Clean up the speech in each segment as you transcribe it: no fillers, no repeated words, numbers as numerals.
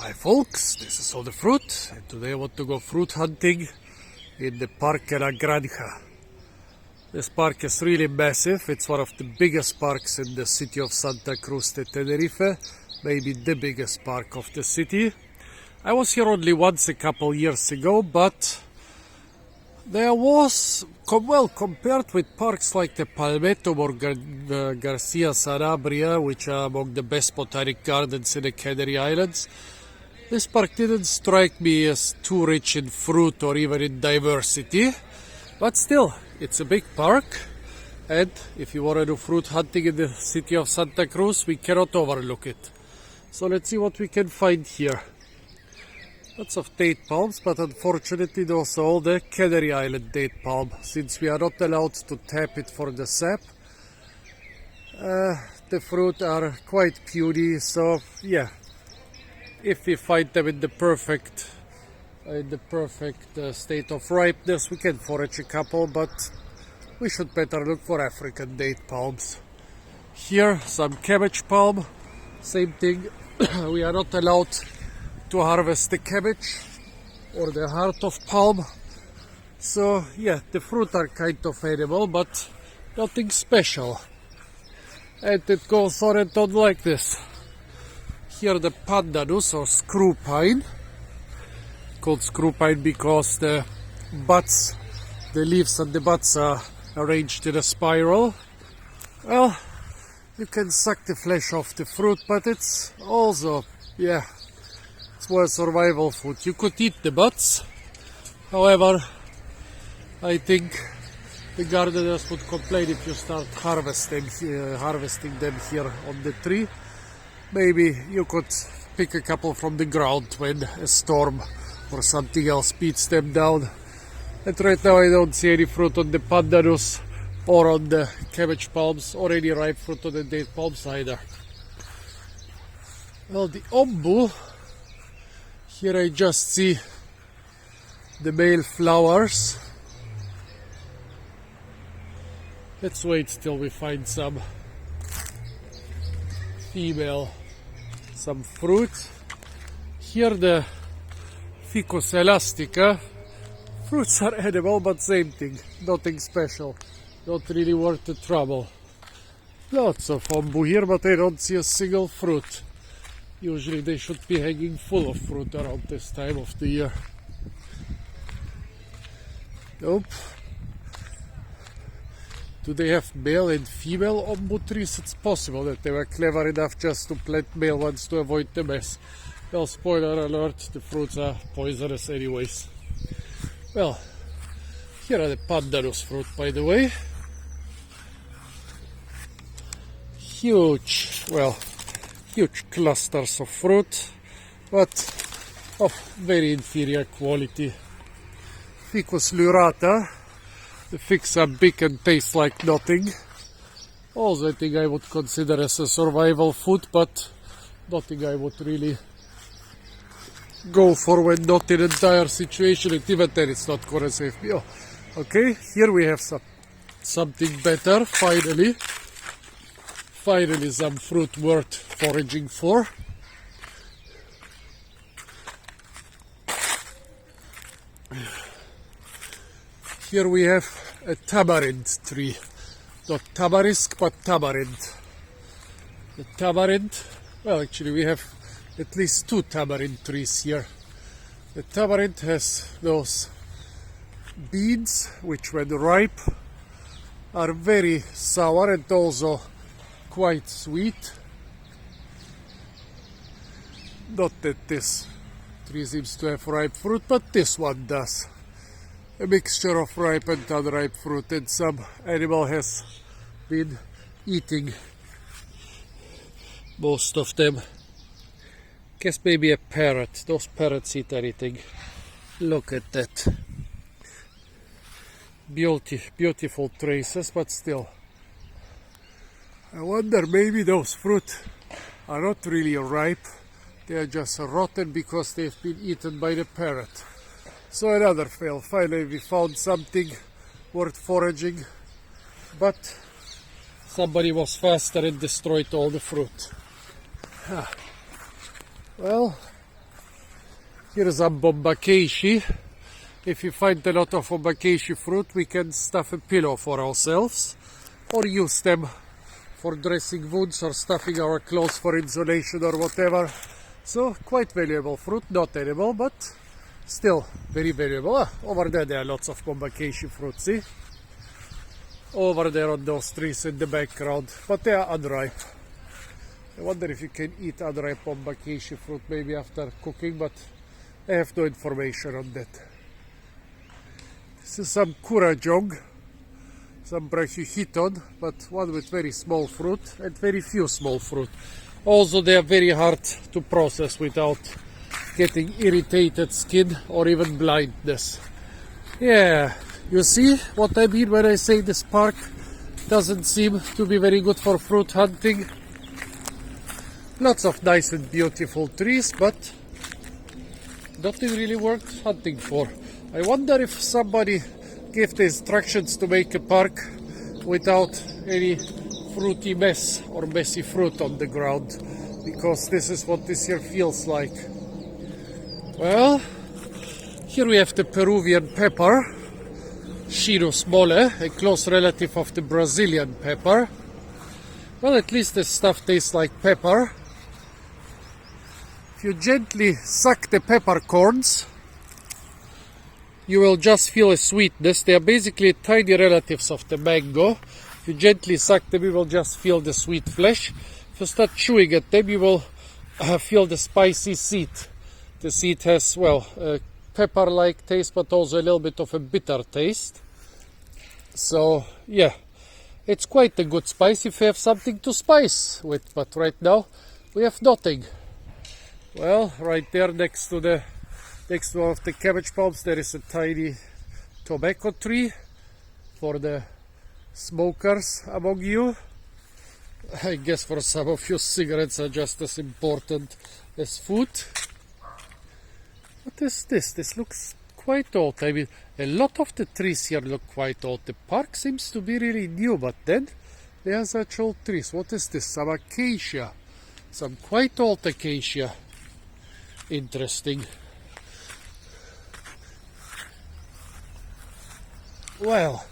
Hi folks, this is all the fruit, and today I want to go fruit hunting in the Parque la Granja. This park is really massive. It's one of the biggest parks in the city of Santa Cruz de Tenerife, maybe the biggest park of the city. I was here only once a couple years ago, but there was, compared with parks like the Palmetto or Garcia Sanabria, which are among the best botanic gardens in the Canary Islands, this park didn't strike me as too rich in fruit or even in diversity. But still, it's a big park, and if you want to do fruit hunting in the city of Santa Cruz, we cannot overlook it. So let's see what we can find here. Lots of date palms, but unfortunately those are all the Canary Island date palm, since we are not allowed to tap it for the sap. The fruit are quite puny, so yeah, if we find them in the perfect state of ripeness, we can forage a couple, but we should better look for African date palms. Here, some cabbage palm, same thing. We are not allowed to harvest the cabbage or the heart of palm. So yeah, the fruit are kind of edible, but nothing special. And it goes on and on like this. Here the Pandaruso or screw pine, called screw pine because the leaves and the buds are arranged in a spiral. Well, you can suck the flesh off the fruit, but it's also, yeah, it's more survival food. You could eat the buds, however, I think the gardeners would complain if you start harvesting them here on the tree. Maybe you could pick a couple from the ground when a storm or something else beats them down. And right now I don't see any fruit on the pandanus or on the cabbage palms or any ripe fruit on the date palms either. Well, the ombu, here I just see the male flowers. Let's wait till we find some some fruit. Here the Ficus elastica. Fruits are edible, but same thing, nothing special, not really worth the trouble. Lots of ombu here, but I don't see a single fruit. Usually they should be hanging full of fruit around this time of the year. Nope. Do they have male and female ombu trees? It's possible that they were clever enough just to plant male ones to avoid the mess. Well, spoiler alert, the fruits are poisonous anyways. Well, here are the pandanus fruit, by the way. Huge clusters of fruit, but of very inferior quality. Ficus lurata. The figs are big and taste like nothing. Also, I think I would consider as a survival food, but nothing I would really go for when not in a dire situation. And even then, it's not gonna save me. Oh, okay, here we have something better. Finally, some fruit worth foraging for. Here we have a tamarind tree, not tamarisk, but tamarind. The tamarind, well, actually we have at least two tamarind trees here. The tamarind has those beans, which when ripe are very sour and also quite sweet. Not that this tree seems to have ripe fruit, but this one does. A mixture of ripe and unripe fruit, and some animal has been eating most of them. Guess maybe a parrot. Those parrots eat anything. Look at that. Beautiful traces, but still. I wonder, maybe those fruit are not really ripe. They are just rotten because they've been eaten by the parrot. So another fail. Finally we found something worth foraging, but somebody was faster and destroyed all the fruit. Well, Here's some bombacci. If you find a lot of bombacci fruit, we can stuff a pillow for ourselves or use them for dressing wounds or stuffing our clothes for insulation or whatever. So quite valuable fruit, not edible, but still very valuable. Over there are lots of bombacci fruit, see? Over there on those trees in the background, but they are unripe. I wonder if you can eat unripe bombacci fruit maybe after cooking, but I have no information on that. This is some kurajong, some brachychiton, but one with very small fruit and very few small fruit. Also, they are very hard to process without getting irritated skin or even blindness. Yeah, you see what I mean when I say this park doesn't seem to be very good for fruit hunting. Lots of nice and beautiful trees, but nothing really worth hunting for. I wonder if somebody gave the instructions to make a park without any fruity mess or messy fruit on the ground, because this is what this here feels like. Well, here we have the Peruvian pepper, Chirus mole, a close relative of the Brazilian pepper. Well, at least this stuff tastes like pepper. If you gently suck the peppercorns, you will just feel a sweetness. They are basically tiny relatives of the mango. If you gently suck them, you will just feel the sweet flesh. If you start chewing at them, you will feel the spicy seed. The seed has, well, a pepper-like taste, but also a little bit of a bitter taste. So, yeah, it's quite a good spice if you have something to spice with. But right now, we have nothing. Well, right there next to one of the cabbage palms, there is a tiny tobacco tree for the smokers among you. I guess for some of you, cigarettes are just as important as food. What is this? This looks quite old. I mean, a lot of the trees here look quite old. The park seems to be really new, but then there are such old trees. What is this? Some acacia. Some quite old acacia. Interesting. Well,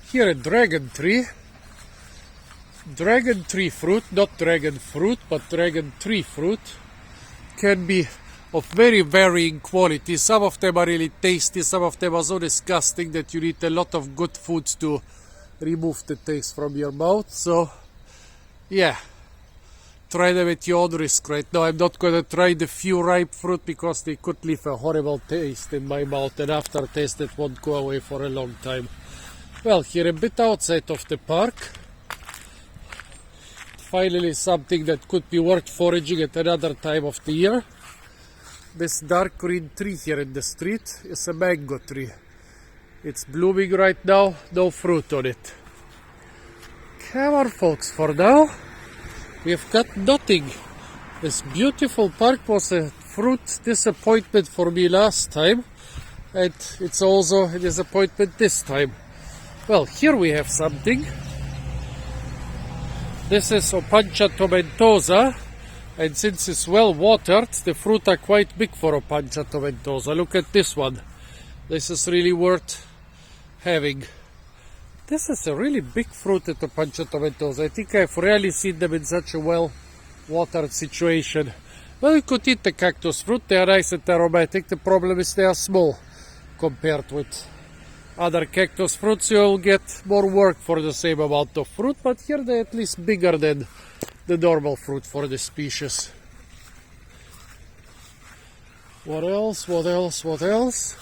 here a dragon tree. Dragon tree fruit, not dragon fruit, but dragon tree fruit, can be of very varying quality. Some of them are really tasty, some of them are so disgusting that you need a lot of good foods to remove the taste from your mouth. So, yeah, try them at your own risk. Right now I'm not going to try the few ripe fruit because they could leave a horrible taste in my mouth, and aftertaste that won't go away for a long time. Well, here a bit outside of the park, finally something that could be worth foraging at another time of the year. This dark green tree here in the street is a mango tree. It's blooming right now, no fruit on it. Come on folks, for now we've got nothing. This beautiful park was a fruit disappointment for me last time, and it's also a disappointment this time. Well, here we have something. This is Opancha tomentosa, and since it's well watered, the fruit are quite big for Opancha tomentosa. Look at this one. This is really worth having. This is a really big fruit at Opancha tomentosa. I think I've rarely seen them in such a well watered situation. Well, you could eat the cactus fruit. They are nice and aromatic. The problem is they are small compared with other cactus fruits. You'll get more work for the same amount of fruit, but here they're at least bigger than the normal fruit for the species. What else? What else? What else?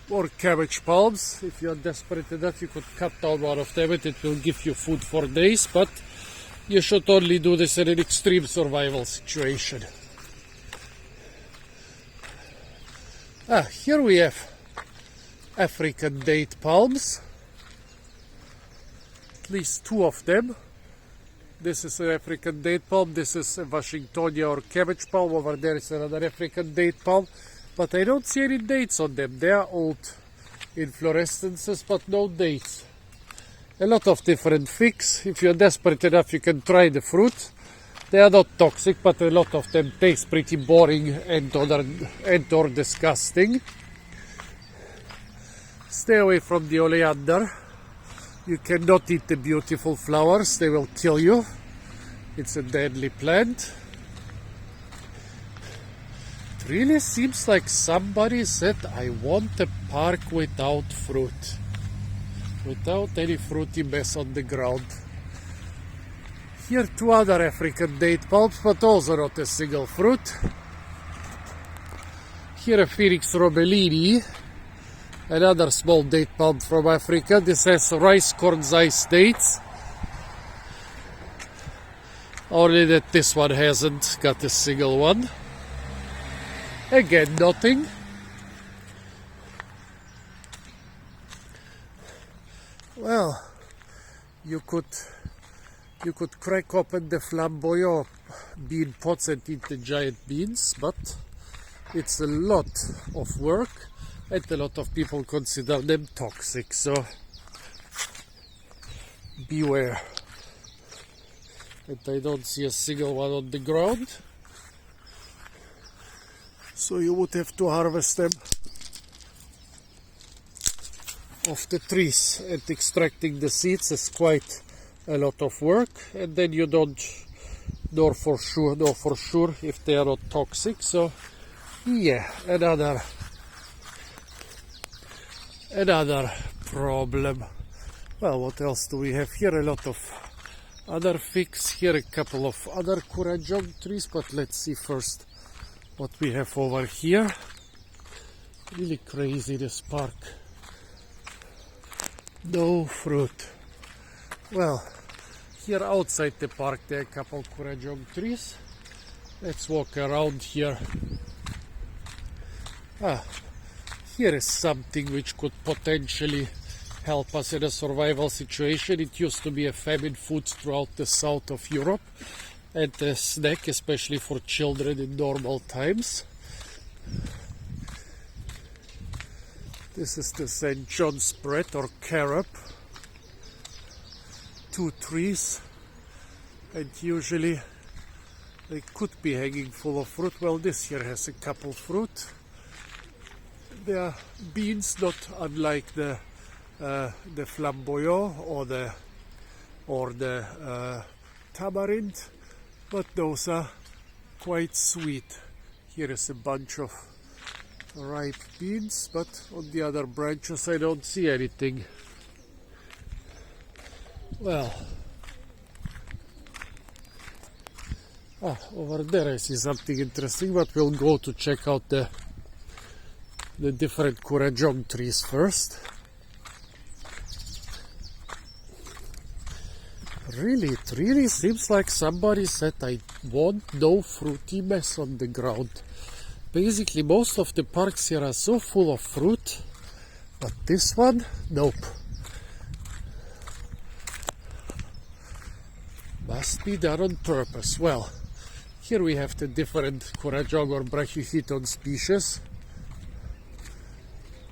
More cabbage palms. If you're desperate enough, you could cut down one of them and it will give you food for days, but you should only do this in an extreme survival situation. Here we have African date palms. At least two of them. This is an African date palm. This is a Washingtonia or cabbage palm. Over there is another African date palm. But I don't see any dates on them. They are old inflorescences, but no dates. A lot of different figs. If you're desperate enough, you can try the fruit. They are not toxic, but a lot of them taste pretty boring and or disgusting. Stay away from the oleander. You cannot eat the beautiful flowers, they will kill you. It's a deadly plant. It really seems like somebody said, I want a park without fruit. Without any fruity mess on the ground. Here two other African date palms, but also not a single fruit. Here a Phoenix Robellini, another small date palm from Africa. This has rice corn-sized dates. Only that this one hasn't got a single one. Again, nothing. Well, you could crack open the flamboyant bean pots and eat the giant beans, but it's a lot of work and a lot of people consider them toxic, so beware. And I don't see a single one on the ground, so you would have to harvest them off the trees, and extracting the seeds is quite a lot of work, and then you don't know for sure if they are not toxic. So yeah, another problem. Well, what else do we have here? A lot of other figs, here a couple of other kurajong trees, but let's see first what we have over here. Really crazy, this park. No fruit. Well, here outside the park there are a couple kurajong trees. Let's walk around here. Here is something which could potentially help us in a survival situation. It used to be a famine food throughout the south of Europe and a snack especially for children in normal times. This is the St. John spread or carob. 2 trees, and usually they could be hanging full of fruit. Well, this here has a couple fruit. They are beans, not unlike the flamboyant or the tamarind, but those are quite sweet. Here is a bunch of ripe beans, but on the other branches I don't see anything. Well, over there I see something interesting, but we'll go to check out the different kurajong trees first. It really seems like somebody said, I want no fruity mess on the ground. Basically, most of the parks here are so full of fruit, but this one, nope. Must be done on purpose. Well, here we have the different kurajong or brachyphyton species.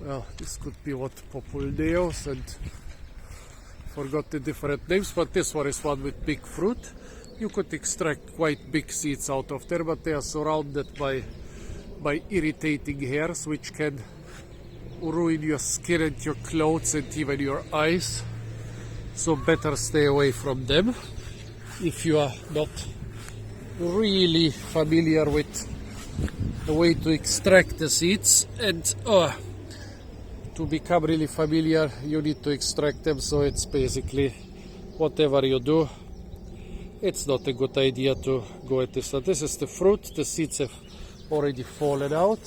Well, this could be what Populdeos, and forgot the different names, but this one is one with big fruit. You could extract quite big seeds out of there, but they are surrounded by irritating hairs which can ruin your skin and your clothes and even your eyes. So better stay away from them if you are not really familiar with the way to extract the seeds. And to become really familiar, you need to extract them, so it's basically whatever you do, it's not a good idea to go at this. So this is the fruit. The seeds have already fallen out.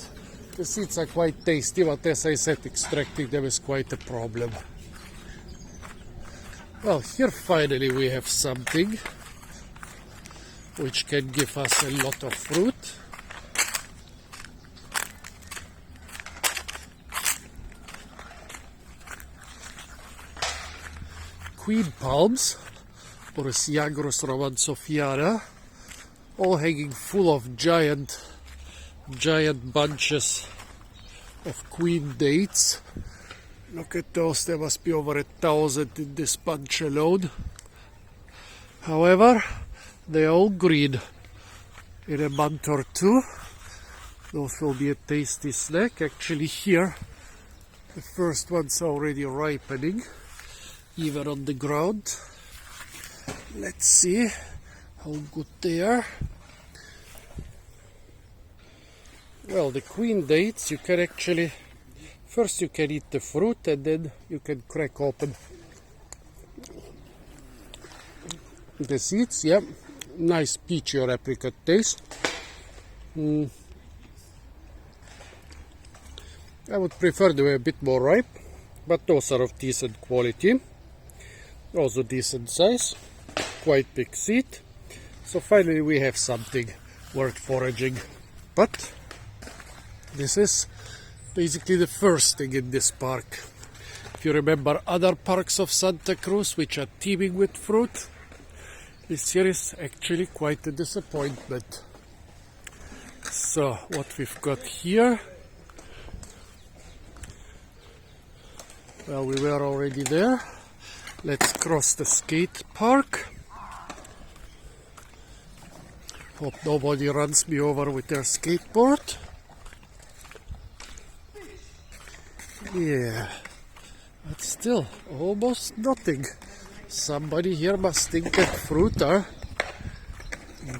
The seeds are quite tasty, but as I said, extracting them is quite a problem. Well, here finally we have something which can give us a lot of fruit. Queen palms, or Siagrus romansofiana, all hanging full of giant bunches of queen dates. Look at those, there must be over 1,000 in this bunch alone. However, They're all green. In a month or two, those will be a tasty snack. Actually here, the first ones are already ripening, even on the ground. Let's see how good they are. Well, the queen dates, you can actually, first you can eat the fruit and then you can crack open the seeds. Yeah, nice peachy or apricot taste. I would prefer them a bit more ripe, but those are of decent quality, also decent size, quite big seed. So finally we have something worth foraging. But this is basically the first thing in this park. If you remember other parks of Santa Cruz which are teeming with fruit, this here is actually quite a disappointment. So what we've got here, well, we were already there. Let's cross the skate park. Hope nobody runs me over with their skateboard. Yeah, but still almost nothing. Somebody here must think that fruit are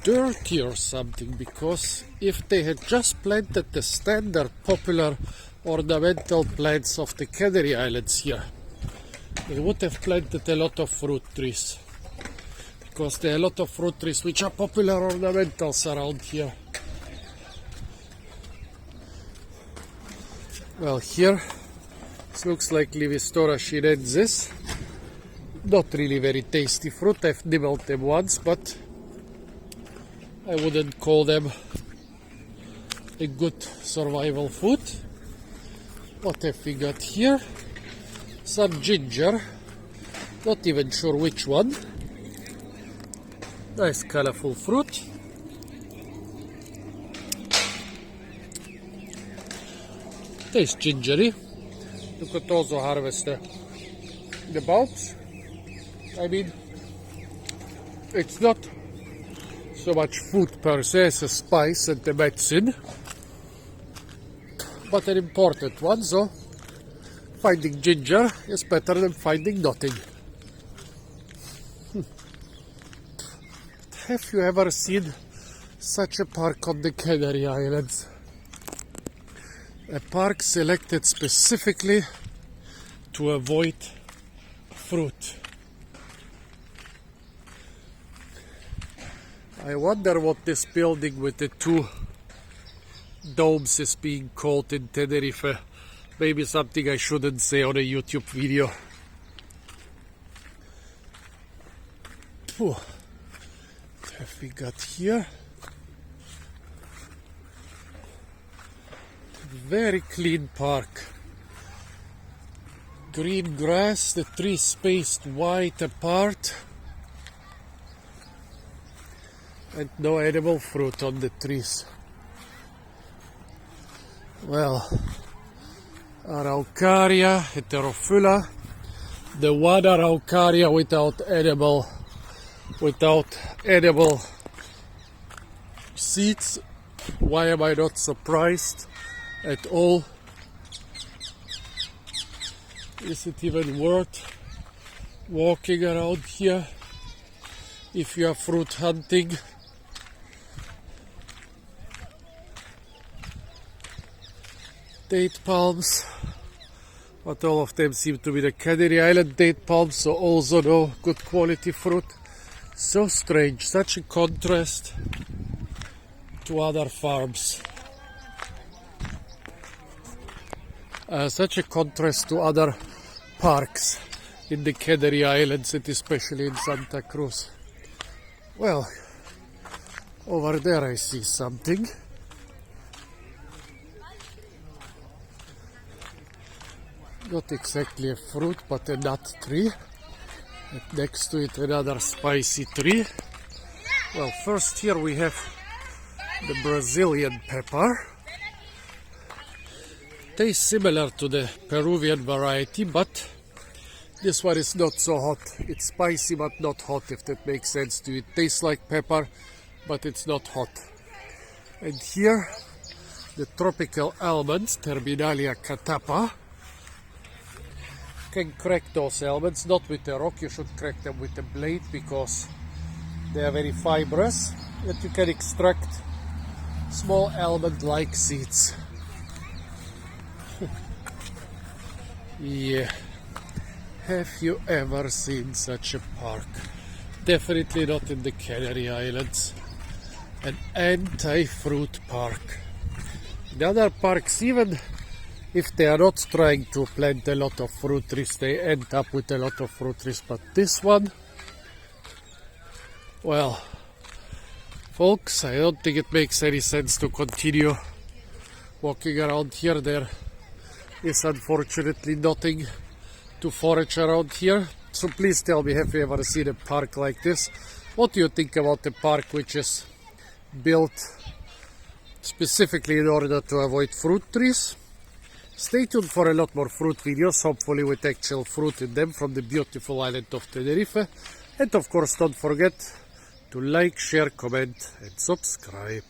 dirty or something, because if they had just planted the standard popular ornamental plants of the Canary Islands here, they would have planted a lot of fruit trees, because there are a lot of fruit trees which are popular ornamentals around here. Well, here this looks like Livistora chinensis. Not really very tasty fruit. I've nibbled them once, but I wouldn't call them a good survival food. What have we got here? Some ginger. Not even sure which one. Nice colorful fruit. Tastes gingery. You could also harvest the bulbs. I mean, it's not so much food per se as a spice and a medicine, but an important one, so finding ginger is better than finding nothing. Have you ever seen such a park on the Canary Islands? A park selected specifically to avoid fruit. I wonder what this building with the two domes is being called in Tenerife. Maybe something I shouldn't say on a YouTube video. What have we got here? Very clean park. Green grass, the trees spaced wide apart. And no edible fruit on the trees. Well, Araucaria heterophylla, the one Araucaria without edible seeds. Why am I not surprised at all? Is it even worth walking around here if you are fruit hunting? Date palms, but all of them seem to be the Canary Island date palms, so also no good quality fruit. So strange, such a contrast to other farms. Such a contrast to other parks in the Canary Islands and especially in Santa Cruz. Well, over there I see something. Not exactly a fruit, but a nut tree. And next to it another spicy tree. Well, first here we have the Brazilian pepper. Tastes similar to the Peruvian variety, but This one is not so hot. It's spicy but not hot, if that makes sense to you. It tastes like pepper, but it's not hot. And here, the tropical almonds, Terminalia catappa. You can crack those almonds, not with a rock. You should crack them with a blade because they are very fibrous. And you can extract small almond-like seeds. Yeah. Have you ever seen such a park? Definitely not in the Canary Islands. An anti-fruit park. The other parks, even if they are not trying to plant a lot of fruit trees, they end up with a lot of fruit trees. But this one, well, folks, I don't think it makes any sense to continue walking around here. There is unfortunately nothing to forage around here. So please tell me, have you ever seen a park like this? What do you think about a park which is built specifically in order to avoid fruit trees? Stay tuned for a lot more fruit videos, hopefully with actual fruit in them, from the beautiful island of Tenerife. And of course, don't forget to like, share, comment and subscribe.